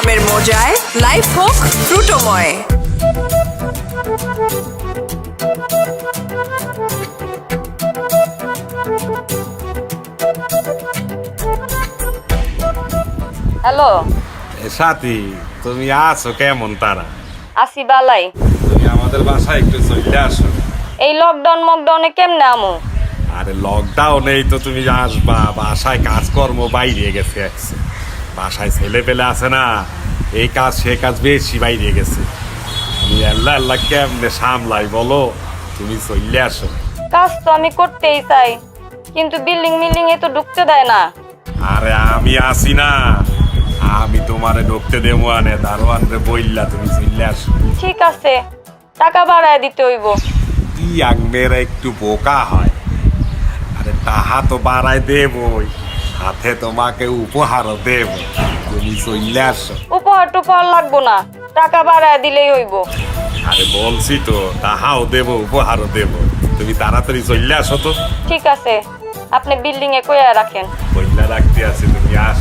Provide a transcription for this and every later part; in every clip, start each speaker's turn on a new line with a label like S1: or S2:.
S1: আমের মজায় লাইফ হোক ফ্রুটোময়।
S2: হ্যালো
S3: সাথী, তুমি আছো কেমন? তারা
S2: আসি বালাই।
S3: তুমি আমাদের বাসায় একটু চলে আসো।
S2: এই লকডাউনে কেমনে আমু?
S3: আরে লকডাউনেই তো তুমি আসবা, বাসায় কাজকর্ম বাইরে গেছে। বাসায় ছেলে পেলে আছে না, এই কাজ সে কাজ বেশি বাইরে গেছে। আমি আল্লাহ আল্লাহ কেমনে সামলাই বলো? তুমি চলে আসো।
S2: কাজ তো আমি করতেই চাই, কিন্তু বিল্ডিং এ তো ঢুকতে দেয় না।
S3: আরে আমি আসি না, আমি তোমারে ঢুকতে দেবো। আনে দারোয়ান রে বইল্লা তুমি চলে আসো।
S2: ঠিক আছে, টাকা বাড়ায় দিতে হইব।
S3: ইয়াং মেয়েরা একটু বোকা হয়। আরে তাহা তো বাড়ায় দেবই, সাথে তোমাকে উপহারও দেব। তুমি চলে আসো।
S2: উপহার টুপহার লাগবো না, টাকা বাড়ায় দিলেই হইব।
S3: আরে বলছি তো, তাহাও দেব উপহারও দেব। তুমি তাড়াতাড়ি চলে আসো তো।
S2: ঠিক আছে, আপনি বিল্ডিং এ কইয়া রাখেন।
S3: বইলা রাখতে আছে, তুমি আস।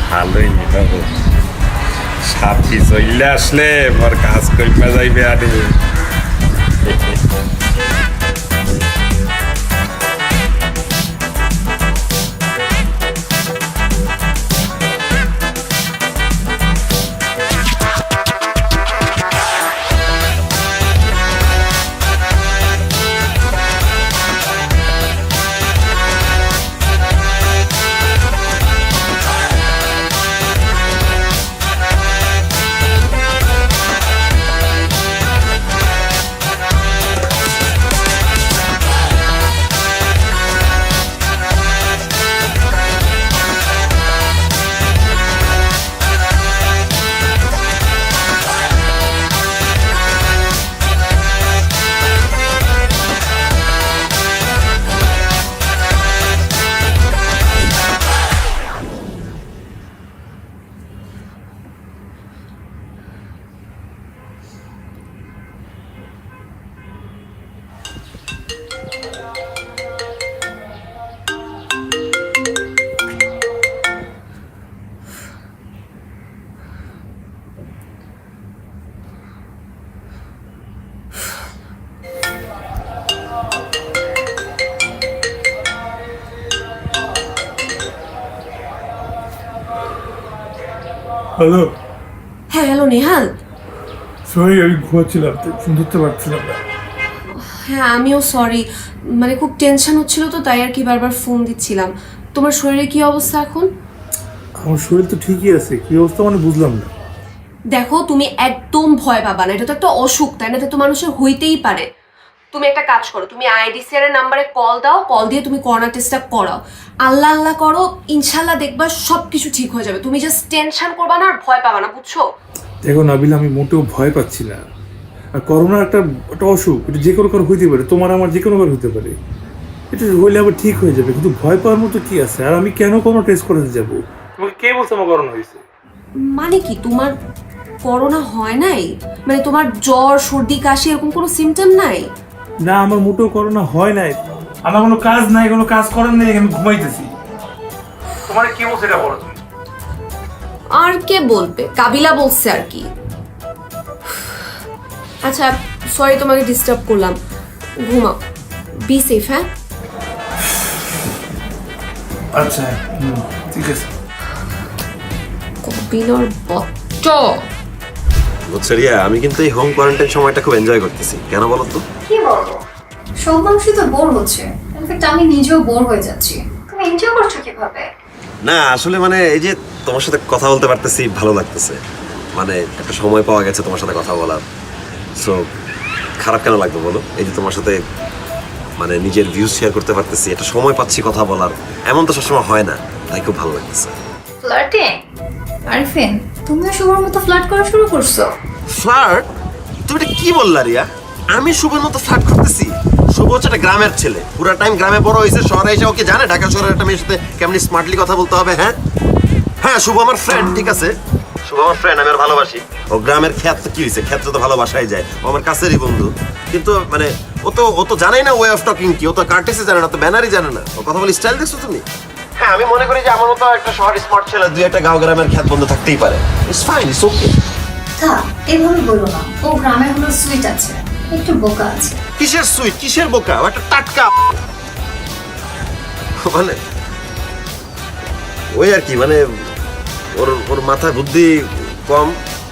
S3: ভালোই হবে, সাথী চলে আসলে মোর কাজ কইমা যাইবে। আরে
S4: হ্যালো।
S5: হ্যাঁ হ্যালো নেহাল।
S4: সরি, আমি ঘুমাচ্ছিলাম তো ফোন ধরতে পারছিলাম না।
S5: হ্যাঁ আমিও সরি, মানে খুব টেনশন হচ্ছিল তো তাই আর কি বারবার ফোন দিচ্ছিলাম। তোমার শরীরে কি অবস্থা এখন?
S4: আমার শরীর তো ঠিকই আছে, কি অবস্থা মানে বুঝলাম না।
S5: দেখো তুমি একদম ভয় পাবা না, এটা তো একটা অসুখ, তাই না? এটা তো মানুষের হইতেই পারে। তুমি একটা কাজ করো, তুমি আইডিসিআর এর নাম্বারে কল দাও, কল দিয়ে তুমি করোনা টেস্টটা করাও। আল্লাহ আল্লাহ করো, ইনশাল্লাহ দেখবা সব কিছু ঠিক হয়ে যাবে। তুমি জাস্ট টেনশন করবা না আর ভয় পাবা না, বুঝছো?
S4: দেখো নাবিল, আমি মোটেও ভয় পাচ্ছি না। আর করোনা একটা একটা অসুখ, এটা যে কোনো কারো হইতে পারে, তোমার আমার যে কোনো কারো হইতে পারে। এটা হইলে আবার ঠিক হয়ে যাবে, কিন্তু ভয় পাওয়ার মতো কি আছে? আর আমি কেন কোনো টেস্ট করাতে যাবো? তোমাকে কে বলছে আমার করোনা হয়েছে?
S5: মানে কি তোমার করোনা হয় নাই? মানে তোমার জ্বর সর্দি কাশি এরকম কোনো সিমটম নাই?
S4: না, আমার মোটেও করোনা হয় নাই। আমার কোনো কাজ নাই, কোনো কাজ করার নেই, আমি ঘুমাইতেছি। তোমার কে বলছে এটা বলো তুমি?
S5: আর কে বলবে, কাবিলা বলছে আর কি। আচ্ছা সরি তোমাকে ডিস্টার্ব করলাম, ঘুমাও, বি সেফ। হ্যাঁ
S4: আচ্ছা, ঠিক আছে।
S5: কবিলর বচ্চ।
S6: বুঝছো রিয়া, আমি কিন্তু এই হোম কোয়ারেন্টাইন সময়টা খুব এনজয় করতেছি। কেন বলো তো?
S7: কি বলবো, সব মানুষই তো বোর হচ্ছে। ইনফ্যাক্ট আমি নিজেও বোর হয়ে যাচ্ছি। তুমি এনজয় করছো কিভাবে?
S6: না আসলে মানে এই যে তোমার সাথে কথা বলতে পারতেছি, ভালো লাগতেছে। মানে একটা সময় পাওয়া গেছে তোমার সাথে কথা বলার। সো খারাপ কেন লাগবে বলো? এই যে তোমার সাথে মানে নিজের ভিউজ শেয়ার করতে পারতেছি, একটা সময় পাচ্ছি কথা বলার, এমন তো সবসময় হয় না, তাই খুব ভালো লাগতেছে।
S7: ফ্লার্টিং? আরিফিন, তুমিও শুভর মতো ফ্লার্ট করা শুরু করছো?
S6: ফ্লার্ট? তুমি এটা কি বললা রিয়া? আমি শুভর মতো ফ্লার্ট করতেছি? শুভ হচ্ছে একটা গ্রামের ছেলে, পুরো টাইম গ্রামে বড় হয়েছে, শহরে এসে ওকে জানে ঢাকা শহরের একটা মেয়ের সাথে কেমনি স্মার্টলি কথা বলতে হবে। হ্যাঁ হ্যাঁ, শুভ আমার ফ্রেন্ড, ঠিক আছে, শুভ আমার ফ্রেন্ড, আমি আর ভালোবাসি। ও গ্রামের খ্যাত কি হয়েছে, খ্যাত তো ভালোবাসাই যায়, ও আমার কাছেরই বন্ধু। কিন্তু মানে ও তো জানেই না ওয়ে অফ টকিং কি, ও তো কার্টেসি জানে না, তো ব্যানারই জানে না, ও কথা বলি স্টাইল দেখছো তুমি? হ্যাঁ হ্যাঁ আমি মনে করি যে আমার মতো একটা শহর স্মার্ট ছেলে দুই একটা গাঁও গ্রামের খ্যাত বন্ধ থাকতেই পারে। It's fine, it's okay.
S7: থাক, এভাবে বলো না। ও গ্রামে হলো সুইট আছে, একটু বোকা আছে।
S6: কিসের সুইট, কিসের বোকা? ও একটা টাটকা মানে ওই আর কি, মানে ওর ওর মাথায় বুদ্ধি কম,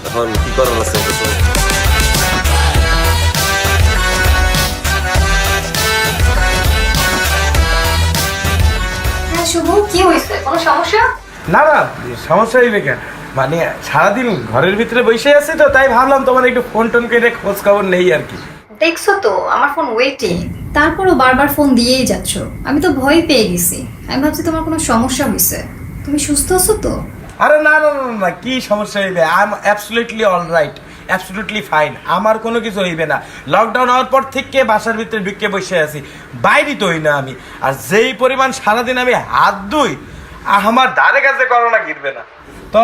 S6: এখন কি করার আছে।
S7: হ্যাঁ শুভ, কি হয়েছে? কোনো সমস্যা?
S8: না না, সমস্যা হইবে কেন? মানে সারাদিন ঘরের ভিতরে বসে আছি তো, তাই ভাবলাম তোমার একটু ফোন টোন করে খোঁজ খবর নেই আর কি।
S7: দেখছো তো আমার ফোন ওয়েটিং, তারপরও বারবার ফোন দিয়েই যাচ্ছ। আমি তো ভয় পেয়ে গেছি। আমি ভাবছি তোমার কোনো সমস্যা হয়েছে। তুমি সুস্থ আছো তো?
S8: আরে না না না না, কি সমস্যা হইবে? I am absolutely all right, absolutely fine. আমার কোনো কিছু হইবে না। লকডাউন হওয়ার পর থেকে বাসার ভিতরে ঢুকে বসে আছি, বাইরে তো হই না আমি। আর যেই পরিমাণ সারাদিন আমি হাত ধুই, আমার ধারে কাছে করোনা ঘিরবে না। তো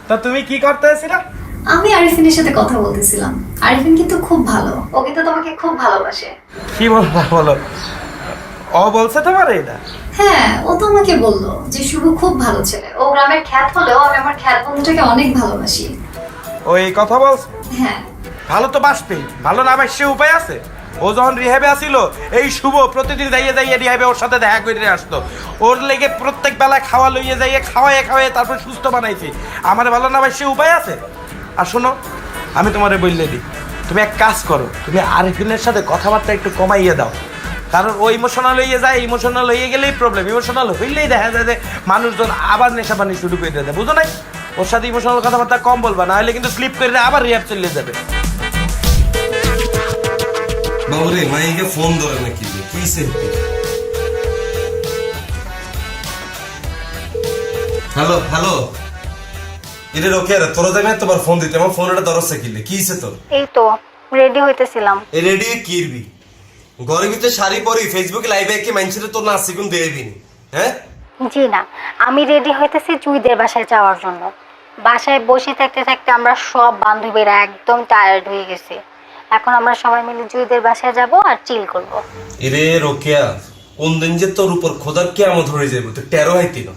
S8: তো তুমি কি করতে আসছিলা?
S7: আমি আরিফিনের সাথে কথা বলতেছিলাম। আরিফিন কিন্তু খুব ভালো, ও কিন্তু তোমাকে খুব ভালোবাসে।
S8: কি বলবা বলো? ও বলছে তোমার এটা?
S7: হ্যাঁ, ও তো আমাকে বললো যে শুভ খুব ভালো ছেলে। ও গ্রামের খ্যাত হলেও আমি আমার খ্যাত বন্ধুটাকে অনেক ভালোবাসি।
S8: ওই কথা বলছে?
S7: হ্যাঁ।
S8: ভালো তো বাসবেই, ভালো না বাসছে উপায় আছে? ও যখন রিহাবে আসিল, এই শুভ প্রতিদিন যাইয়ে যাইয়ে রিহাবে ওর সাথে দেখা করে আসতো। ওর লেগে প্রত্যেক বেলায় খাওয়া লইয়ে যাইয়ে খাওয়াইয়ে তারপর সুস্থ বানাইছি। আমার ভালো না বাসছে উপায় আছে? আর শোনো, আমি তোমারে বললে দিই, তুমি এক কাজ করো, তুমি আরিফিনের সাথে কথাবার্তা একটু কমাইয়ে দাও। কারণ ও ইমোশনাল হয়ে যায়, ইমোশনাল হয়ে গেলেই প্রবলেম। ইমোশনাল হইলেই দেখা যায় যে মানুষজন আবার নেশা পানি শুরু করে দেয়, বুঝো নাই? ওর সাথে ইমোশনাল কথাবার্তা কম বলবা, না হলে কিন্তু স্লিপ করে আবার রিহাব চলে যাবে।
S9: বাবুরে মাইকে ফোন ধরে নাকি? কিসে? হ্যালো হ্যালো, এটা রোকে রে, তোরা জানি তোমার ফোন দিতে, আমার ফোনটা ধরছে কিলে? কিসে তোর?
S2: এই তো রেডি হইতেছিলাম।
S9: এই রেডি কিরবি? ঘরের ভিতরে শাড়ি পরি ফেসবুকে লাইভে কি মানুষের তোর নাচ শিখুন দেবি? হ্যাঁ
S2: জি না, আমি রেডি হইতেছি জুইদের বাসায় যাওয়ার জন্য। বাসায় বসে থাকতে থাকতে আমরা সব বান্ধবীরা একদম টায়ার্ড হয়ে গেছি। এখন আমরা সবাই মিলে জুইদের বাসায় যাব আর চিল করব।
S9: এরে রোকেয়া, কোন দিন যে তোর উপর খোদার কেয়ামত হয়ে যাবে, তুই টেরো হাইতিন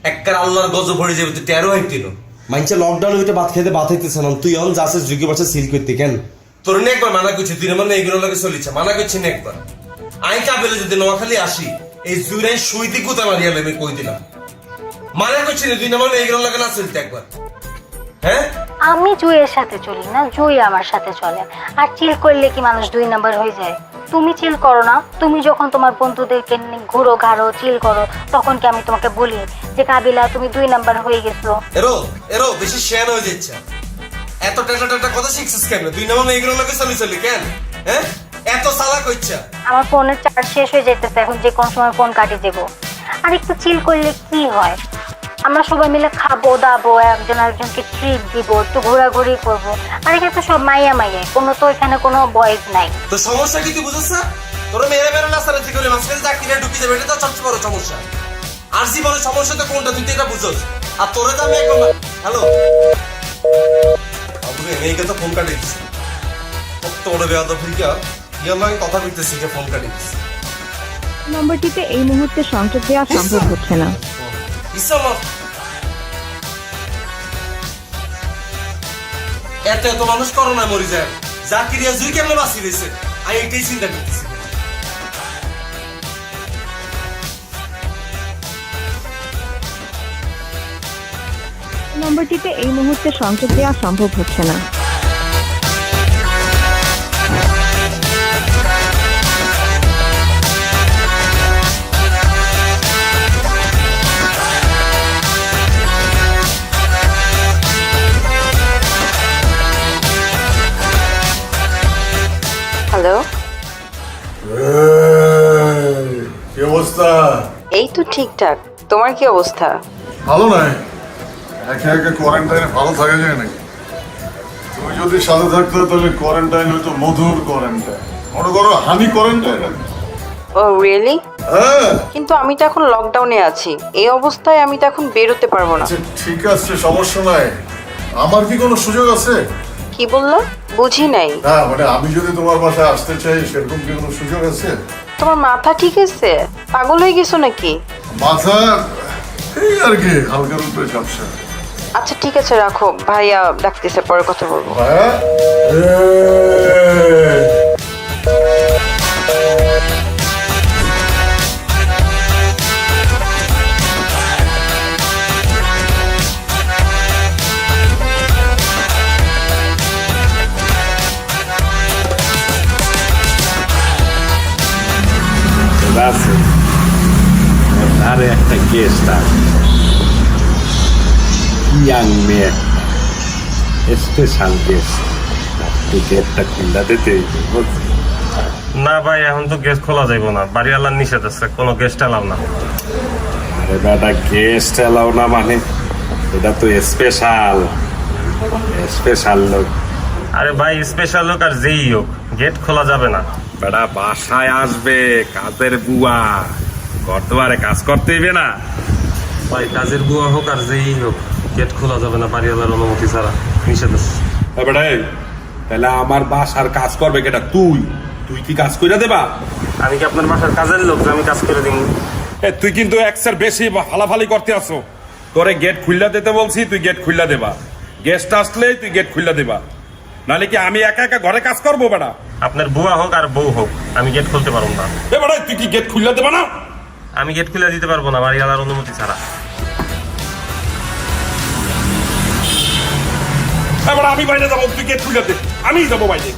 S9: একবার আল্লাহর গজব হয়ে যাবে, তুই টেরো হাইতিন। মানছে লকডাউনের ভিতরে ভাত খেতে ভাত হইতেছে না, তুই অন যাচ্ছিস যুগে বাসা সিল করতে কেন? তোর নিয়ে একবার মানা করছি, তুই মানে এগুলো লাগে চলিছে, মানা করছি না একবার। আই কাবেলে যদি নোয়াখালী আসি, এই জুড়াই সুইতি কুতা মারিয়া আমি কই দিলাম, মানা করছি না তুই মানে এগুলো লাগে না চলতে একবার। হ্যাঁ
S2: আমি জুইয়ের সাথে চলি না, জুই আমার সাথে চলে। আর চিল করলে কি মানুষ 2 নাম্বার হয়ে যায়? তুমি চিল করো না? তুমি যখন তোমার বন্ধুদেরকে ঘুরো ঘাড়ো চিল করো, তখন কি আমি তোমাকে বলি যে কাবিলা তুমি 2 নাম্বার হয়ে গেছো?
S9: এরো এরো বেশি শেয়ার হয়ে যাচ্ছে। এত টাটা কথা শিখছিস কেন? তুই না মানে এগুলো লাগে চলি কেন? হ্যাঁ এত সালা কইছা?
S2: আমার ফোনের চার্জ শেষ হয়ে যেতেছে, এখন যে কোন সময় ফোন কাটিয়ে দেবো। আর একটু চিল করলে কি হয়? আমরা সবাই মিলে খাবো দাবো, একজন আরেকজনকে ট্রিট দিব, একটু ঘোরাঘুরি করবো। আর এখানে তো সব মাইয়া কোনো তো এখানে কোনো বয়েজ নাই।
S9: তো সমস্যা কি তুই বুঝছ না? তোর মেরে মেরে না সারা করে মাঝখানে চাকরিটা ঢুকিয়ে যাবে, এটা তো সবচেয়ে বড় সমস্যা। আর জীবনের সমস্যা তো কোনটা, তুই তো এটা বুঝছ। আর তোরে তো আমি একদম হ্যালো বাবুরে মেয়েকে তো ফোন কাটিয়ে দিচ্ছে, কত বড় বেয়াদ ফিরিকা ইয়ার লাগে কথা বলতেছি, যে ফোন কাটিয়ে দিচ্ছে।
S10: নম্বরটিতে এই মুহূর্তে সংযোগ দেওয়া সম্ভব হচ্ছে না।
S9: এত এত মানুষ করোনায় মরে যায়, জাকিরিয়া জুই কেমনে বাঁচি দিয়েছে, আমি এটাই চিন্তা করতেছি।
S10: নম্বরটিতে এই মুহূর্তে সংযোগ দেওয়া সম্ভব হচ্ছে না।
S1: হ্যালো,
S11: কি অবস্থা?
S1: এই তো ঠিকঠাক। তোমার কি অবস্থা?
S11: ভালো নয়, একে একে কোয়ারেন্টাইনে ভালো থাকা যায় নাকি? তুমি যদি সাথে থাকতে তাহলে কোয়ারেন্টাইন হয়তো মধুর কোয়ারেন্টাইন, মনে করো হানি কোয়ারেন্টাইন।
S1: ও রিয়েলি?
S11: হ্যাঁ
S1: কিন্তু আমি তো এখন লকডাউনে আছি, এই অবস্থায় আমি তো এখন বেরোতে পারবো না।
S11: আচ্ছা ঠিক আছে, সমস্যা নাই। আমার কি কোনো সুযোগ আছে?
S1: কি বললো বুঝি নাই।
S11: না মানে আমি যদি তোমার বাসায় আসতে চাই সেরকম কি কোনো সুযোগ আছে?
S1: তোমার মাথা ঠিক আছে? পাগল হয়ে গেছো নাকি?
S11: মাথা এই আর কি হালকার উপরে ঝাপসা।
S1: আচ্ছা ঠিক আছে রাখো, ভাইয়া ডাকতেছে, পরে কথা বলবো।
S11: ভাইয়া
S3: আছে আরে একটা গেস্ট ইয়াং মেয়ে, স্পেশাল গেস্ট, গেটটা খুললা দিতে।
S9: না ভাই, এখন তো গেস্ট খোলা যাইব না, বাড়িওয়ালার নিষেধ আছে, কোনো গেস্ট এলাও না।
S3: আরে দাদা, গেস্ট এলাও না মানে এটা তো স্পেশাল স্পেশাল লোক।
S9: আরে ভাই, স্পেশাল লোক আর যেই হোক, গেট খোলা যাবে না।
S3: বেটা বাসায় আসবে কাজের বুয়া, ঘরদুয়ারে কাজ করতে হইবে না।
S9: ভাই, কাজের বুয়া হোক আর যেই হোক, গেট খোলা যাবে না বাড়িওয়ালার অনুমতি ছাড়া, নিষেধ আছে।
S3: বেটা তাহলে আমার বাসার কাজ করবে কেটা? তুই তুই কি কাজ করে দেবা?
S9: আমি কি আপনার বাসার কাজের লোক যে আমি কাজ করে দিব?
S3: তুই কিন্তু একসের বেশি ফালাফালি করতে আসো। তোরে গেট খুললা দিতে বলছি, তুই গেট খুললা দেবা। গেস্ট আসলে তুই গেট খুললা দেবা, নাহলে কি আমি একা একা ঘরে কাজ করবো? বেটা
S9: আপনার বুয়া হোক আর বউ হোক, আমি গেট খুলতে পারবো না।
S3: বেটা তুই কি গেট খুললা দেবা না?
S9: আমি গেট খুলে দিতে পারবো না বাড়িওয়ালার অনুমতি ছাড়া।
S3: বেটা আমি বাইরে যাবো, তুই গেট খুললা দে, আমি যাবো বাইরে।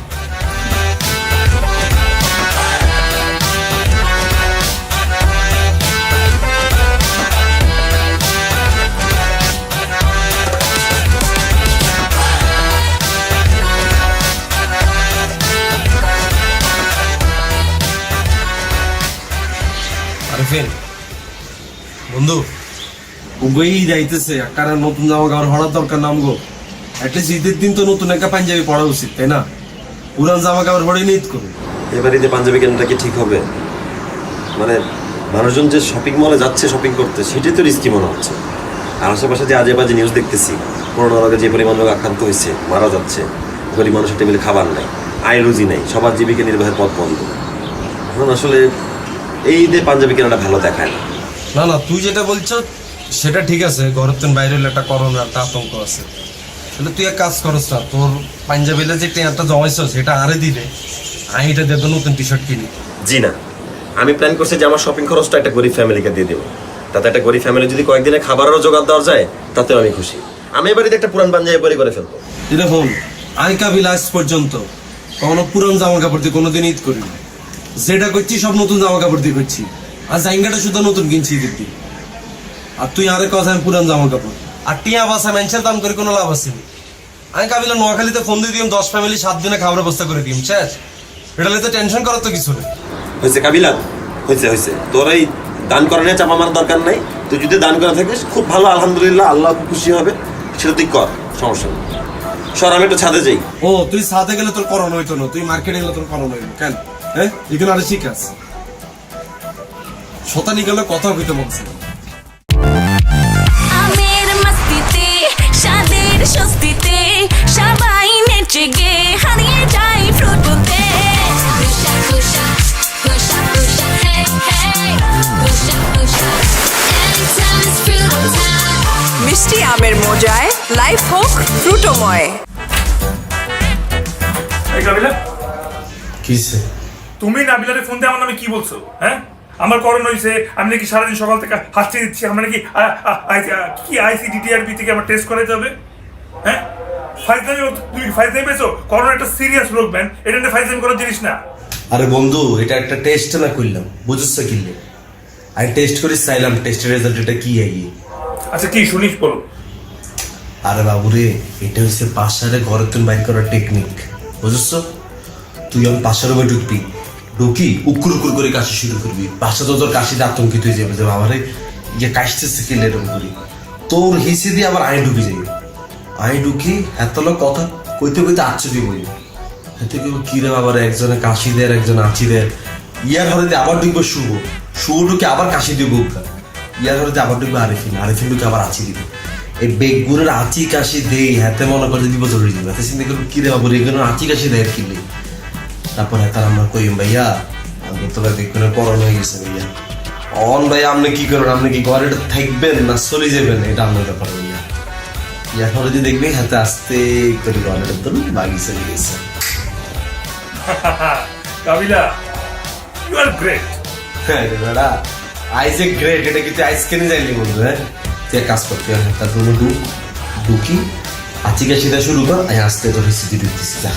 S9: আরেফিন বন্ধু, উগেই যাইতেছে, একটা নতুন জামা কাপড় হওয়ার দরকার নাম গো। একটা শীতের দিন তো নতুন একটা পাঞ্জাবি পরা উচিত, তাই না? পুরান জামা কাপড় পরে নিত করবে।
S6: এবার ঈদে পাঞ্জাবি কেনাটা কি ঠিক হবে? মানে মানুষজন যে শপিং মলে যাচ্ছে শপিং করতে, সেটাই তো রিস্কি মনে হচ্ছে। আর আশেপাশে যে আজে বাজে নিউজ দেখতেছি, করোনা রোগে যে পরিমাণ লোক আক্রান্ত হয়েছে, মারা যাচ্ছে, গরিব মানুষের টেবিলে খাবার নাই, আয় রুজি নাই, সবার জীবিকা নির্বাহের পথ বন্ধ। এখন আসলে এই ঈদে পাঞ্জাবি কেনাটা ভালো দেখায় না।
S9: না না, তুই যেটা বলছো সেটা ঠিক আছে, ঘরের তো বাইরে হলে একটা করোনার একটা আতঙ্ক আছে। তাহলে তুই এক কাজ করস না, তোর পাঞ্জাবিলে যে টেয়ারটা জমাইছ সেটা আরে দিলে আমি এটা দিয়ে নতুন টি শার্ট কিনি।
S6: জি না, আমি প্ল্যান করছি যে আমার শপিং খরচটা একটা গরিব ফ্যামিলিকে দিয়ে দেবো। তাতে একটা গরিব ফ্যামিলি যদি কয়েকদিনে খাবারেরও জোগাড় দেওয়া যায়, তাতেও আমি খুশি। আমি এবার ঈদে একটা পুরান পাঞ্জাবি পরে করে ফেলবো।
S9: দেখুন, আমি কাবিল আজ পর্যন্ত কখনো পুরান জামা কাপড় দিয়ে কোনোদিন ঈদ করি না। যেটা করছি সব নতুন জামা কাপড় দিয়ে করছি, আর জাইঙ্গাটা শুধু নতুন কিনছি ঈদের দিন। আর তুই আরে কথা আমি পুরান জামা কাপড় আর টিয়া বাসা মেনশন দাম করে কোনো লাভ আছে না। আমি কাবিলা নোয়াখালীতে ফোন দিয়ে দিম 10 ফ্যামিলি 7 দিনে খাবার ব্যবস্থা করে দিম, শেষ। এটা তো টেনশন করার তো কিছু নেই।
S6: হয়েছে কাবিলা, হয়েছে হয়েছে, তোর এই দান করা নিয়ে চাপা মারার দরকার নাই। তুই যদি দান করা থাকিস খুব ভালো, আলহামদুলিল্লাহ, আল্লাহ খুশি হবে, সেটা তুই কর, সমস্যা নেই। সর, আমি একটু ছাদে যাই।
S9: ও তুই ছাদে গেলে তোর করোনা হইতো না, তুই মার্কেটে গেলে তোর করোনা হইতো কেন? হ্যাঁ, এখানে আরে ঠিক আছে, শতানি গেলে কথা হইতে বলছে।
S12: আমের মস্তিতে সাদের স্বস্তিতে সবাই নেচে গে হারিয়ে যায় ফ্রুটুতে। খুশা খুশা খুশা খুশা হে হে খুশা খুশা এনিটাইম ফ্রুটো টাইম।
S1: মিষ্টি আমের মজায় লাইফ হোক ফ্রুটোময়।
S4: এই কাবিলা,
S9: কিসে
S4: তুমি নাবিলারে ফোন দিয়ে আমার নামে কি বলছো? হ্যাঁ, আমার করোনা হয়েছে, আমি নাকি সারাদিন সকাল থেকে হাসতে দিচ্ছি, আমার নাকি কি ICDTRB থেকে আমার টেস্ট করাতে হবে? হ্যাঁ, ফাইজলামি, তুমি ফাইজলামি পেয়েছো? করোনা একটা সিরিয়াস রোগ ম্যান, এটা নিয়ে ফাইজলামি করার জিনিস না।
S9: আরে বন্ধু, এটা একটা টেস্ট না করলাম, বুঝছো কিনলে আমি টেস্ট করে চাইলাম টেস্টের রেজাল্ট এটা কি আইয়ে।
S4: আচ্ছা কি শুনিস বলো।
S9: আরে বাবুরে, এটা হচ্ছে বাসারে ঘরের তুন বাইর করার টেকনিক, বুঝছো? তুই আমি বাসার উপরে ঢুকি উকুর উকুর করে কাশি শুরু করবি, বাসা তো তোর কাশিতে আতঙ্কিত হয়ে যাবে যে বাবারে যে কাশতেছে কিনলে এরকম করি, তোর হিসে দিয়ে আবার আই ঢুকি যাই। আই ঢুকি এত লোক কথা কইতে কইতে আচ্ছা দিয়ে বই এতে কেউ কিরে বাবার, একজনে কাশি দেয় একজন আঁচি দেয়। ইয়ার ঘরে দিয়ে আবার ঢুকবো শুভ, শুভ ঢুকে আবার কাশি দিব, ইয়ার ঘরে দিয়ে আবার ঢুকবে আরিফিন, আরিফিন ঢুকে আবার আঁচি দিবে। এই বেগুনের আঁচি কাশি দেই হাতে মনে করে দিব ধরে দিবে, হাতে চিন্তা করবো কিরে বাবুর এগুলো আঁচি কাশি দেয় আর কিনলে। তারপরে তার আমরা কইম ভাইয়া আমি তো বেগুনের করোনা হয়ে গেছে ভাইয়া, অন ভাই আপনি কি করবেন, আপনি কি ঘরে থাকবেন না চলে যাবেন, এটা আপনার ব্যাপার ভাইয়া। এখন যদি দেখবি হাতে আসতে করে ঘরের ধরুন বাগি চলে গেছে।
S4: কাবিলা, ইউ আর গ্রেট।
S9: হ্যাঁ রে বেটা, আইজ এ গ্রেট, এটা কিন্তু আইস কেনে যাইলি বন্ধু। হ্যাঁ তুই এক কাজ করতে হয়, তার কোনো ঢুকি আচিকা সিধা শুরু কর, আমি আসতে তোর স্থিতি ঢুকতেছি। যা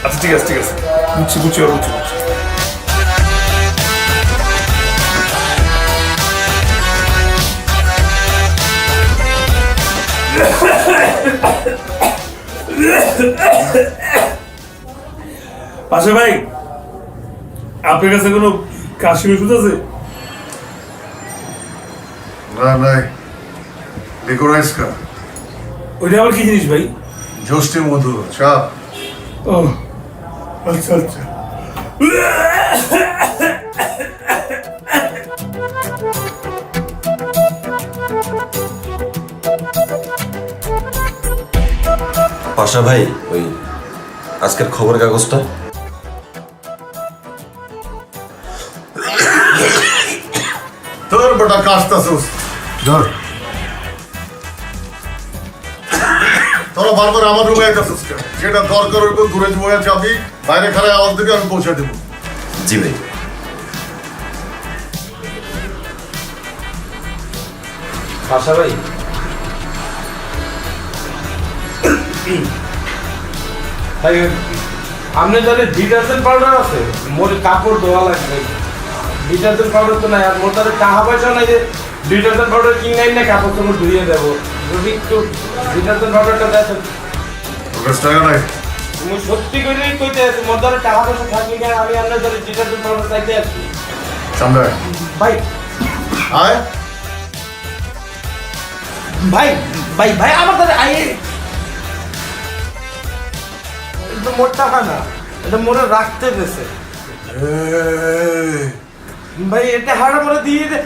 S4: আচ্ছা ঠিক আছে, ঠিক আছে, বুঝছি বুঝছি আর বুঝছি বুঝছি। পাশে ভাই, আপনার কাছে কোনো কাশির ওষুধ আছে?
S11: না নাই, লিকোরাইজ খা।
S4: ওইটা আবার কি জিনিস ভাই?
S11: জষ্টি মধু চাপ।
S4: ও আচ্ছা আচ্ছা।
S6: পাশা ভাই, ওই আজকের খবরের কাগজটা
S11: তোর বেটা কাশতাছস, ধর। তোরা বারবার আমার রুমে আইতাছস কেন? যেটা দরকার হইব দূরে বয়ে যাবি, বাইরে খারায় আওয়াজ দিবি, আমি পৌঁছে দেবো।
S6: জি ভাই।
S8: পাশা ভাই, ভাই আপনি জানেন ডিটারজেন্ট পাউডার আছে? মোর কাপড় ধোয়া লাগবে, ডিটারজেন্ট পাউডার তো নাই, আর মোর তাদের টাকা পয়সা নাই যে ডিটারজেন্ট পাউডার কিনে না কাপড় তোমার ধুয়ে দেবো। যদি একটু ডিটারজেন্ট পাউডারটা দেখেন।
S11: বেশ টাকা নাই।
S8: তুমি সত্যি করেই কইতে আছি, মোর দ্বারা টাকা পয়সা থাকলে কেন আমি আপনার দ্বারা ডিটারজেন্ট পাউডার চাইতে আসছি।
S11: সামনে
S8: ভাই
S11: আয়।
S8: ভাই ভাই ভাই আমার দ্বারা আই, এটা মোর টাকা না, এটা মোরে রাখতে গেছে ভাই, এটা হাড়া মোরে দিয়ে দে।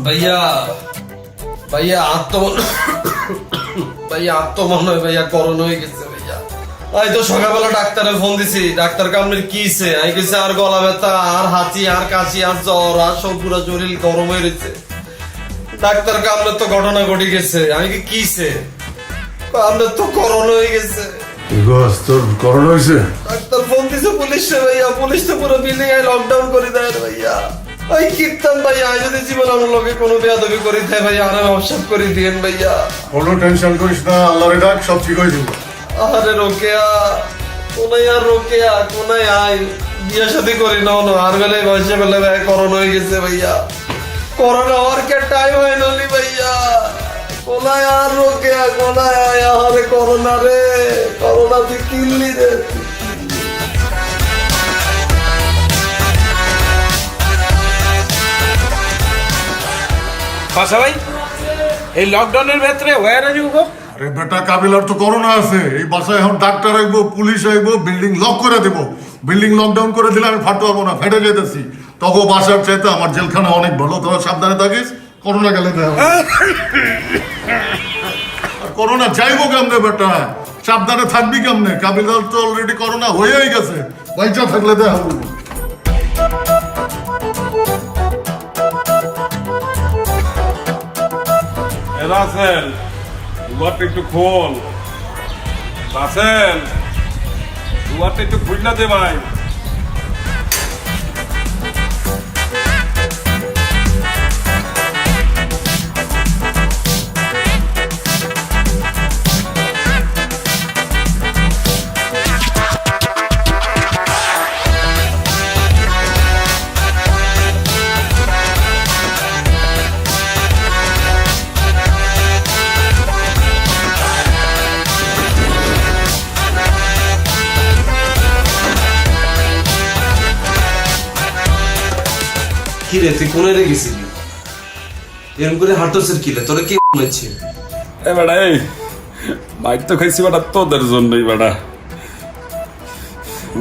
S9: ভাইয়া ভাইয়া ভাইয়া মনে হয় ভাইয়া করোনা হয়ে গেছে ভাইয়া। আমি তো সকালবেলা ডাক্তারে ফোন দিছি, ডাক্তার কামড়ের কি হইছে? আমি কইছে আর গলা ব্যথা, আর হাঁচি, আর কাশি, আর জ্বর, আর সব পুরো শরীর গরম হয়ে রয়েছে। ডাক্তার কামড়ের তো ঘটনা ঘটে গেছে। আমি কি হইছে? আপনার তো করোনা হয়ে গেছে।
S11: তোর করোনা হয়েছে?
S9: ডাক্তার ফোন দিছে পুলিশে ভাইয়া, পুলিশ তো পুরো বিল্ডিং এ লকডাউন করে দেয় ভাইয়া। ওই কীর্তন ভাইয়া, আমি যদি জীবন আমার লোকে কোনো বেয়াদবি করে দেয় ভাইয়া, আর অবসাদ করে দিয়েন ভাইয়া।
S11: কোনো টেনশন করিস না, আল্লাহরে ডাক, সব ঠিক হয়ে যাবে।
S9: আরে রোকেয়া, কোনায় আর রোকেয়া, কোনায় আয়, বিয়ে শাদী করি না হলো, আর বেলে বয়সে বেলে ভাই করোনা হয়ে গেছে ভাইয়া। করোনা হওয়ার কে টাইম হয় নলি ভাইয়া। কোনায় আর রোকেয়া, কোনায় আয়, আরে করোনা রে, করোনা তুই কিনলি রে।
S8: পাশা ভাই, এই লকডাউনের ভেতরে ওয়ার আজ গো?
S11: আরে বেটা কাবিলার তো করোনা আছে, এই বাসায় এখন ডাক্তার আইবো, পুলিশ আইবো, বিল্ডিং লক করে দেব। বিল্ডিং লকডাউন করে দিলে আমি ফাটতে পারবো না, ফেটে যেতেছি। তখন বাসার চাইতে আমার জেলখানা অনেক ভালো, তোরা সাবধানে থাকিস। করোনা গেলে করোনা যাইবো কেমনে বেটা? সাবধানে থাকবি কেমনে? কাবিলার তো অলরেডি করোনা হয়েই গেছে, বাইচা থাকলে দেখা হবে।
S3: রাসেল, দুয়ারটা একটু খোল। রাসেল, দুয়ারটা একটু খুলনা দে ভাই।
S9: কি রে, তুই কোনে রে গেছিলি? এরকম করে হাঁটতেছিস কি রে? তোরা কে বলেছে?
S3: এ বেটা, এই মাইর তো খাইছি বেটা তোদের জন্যই বেটা।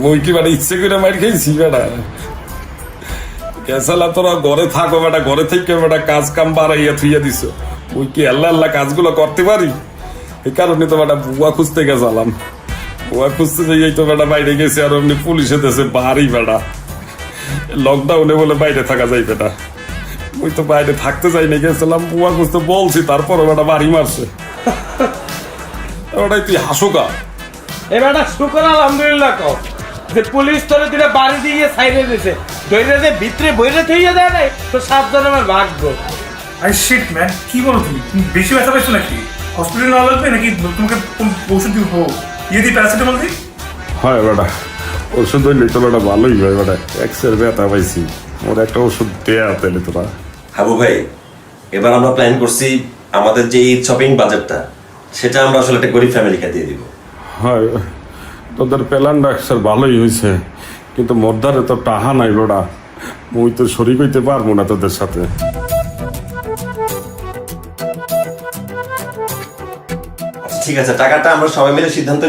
S3: মই কি বেটা ইচ্ছে করে মাইর খাইছি বেটা? কেসালা তোরা ঘরে থাকো বেটা, ঘরে থেকে বেটা কাজ কাম বাড়াইয়া থুইয়া দিছ। ওই কি আল্লাহ আল্লাহ কাজগুলো করতে পারি? এই কারণে তো বেটা বুয়া খুঁজতে গেছিলাম। বুয়া খুঁজতে যাই তো বেটা বাইরে গেছে, আর এমনি পুলিশে দেশে বাড়ি বেটা লকডাউনে বলে বাইরে থাকা যায় বেটা। ওই তো বাইরে থাকতে যাইনি, গেছিলাম বুয়া খুঁজতে বলছি, তারপরে বেটা বাড়ি মারছে। ওটাই তুই হাসুকা
S8: এবারটা শুকর আলহামদুলিল্লাহ কও যে পুলিশ তোরে দিলে বাড়ি দিয়ে সাইডে দিছে, ধরে যে ভিতরে বইরে থইয়া দেয় নাই তো 7 জনের ভাগ্য।
S4: আই শিট ম্যান, কি বলো তুমি? তুমি বেশি ব্যথা পাইছো নাকি? হসপিটাল না লাগবে নাকি? তোমাকে ওষুধ দিব, দিই প্যারাসিটামল দিই?
S3: হয় বেটা, ওষুধ হইলে তো বেটা ভালোই হয় বেটা। এক্সের ব্যথা পাইছি, ওর একটা ওষুধ দেয়া তাহলে তোরা।
S6: হাবু ভাই, এবার আমরা প্ল্যান করছি আমাদের যে ঈদ শপিং বাজেটটা সেটা আমরা আসলে একটা গরিব ফ্যামিলিকে দিয়ে দিব।
S3: হয়, তোদের প্ল্যান ডাক্তার ভালোই হয়েছে, কিন্তু মোদ্দারে তো টাহা নাই বেটা। মুই তো শরীর হইতে পারবো না তোদের সাথে।
S6: ঠিক আছে, টাকাটা আমরা সবাই মিলে সিদ্ধান্ত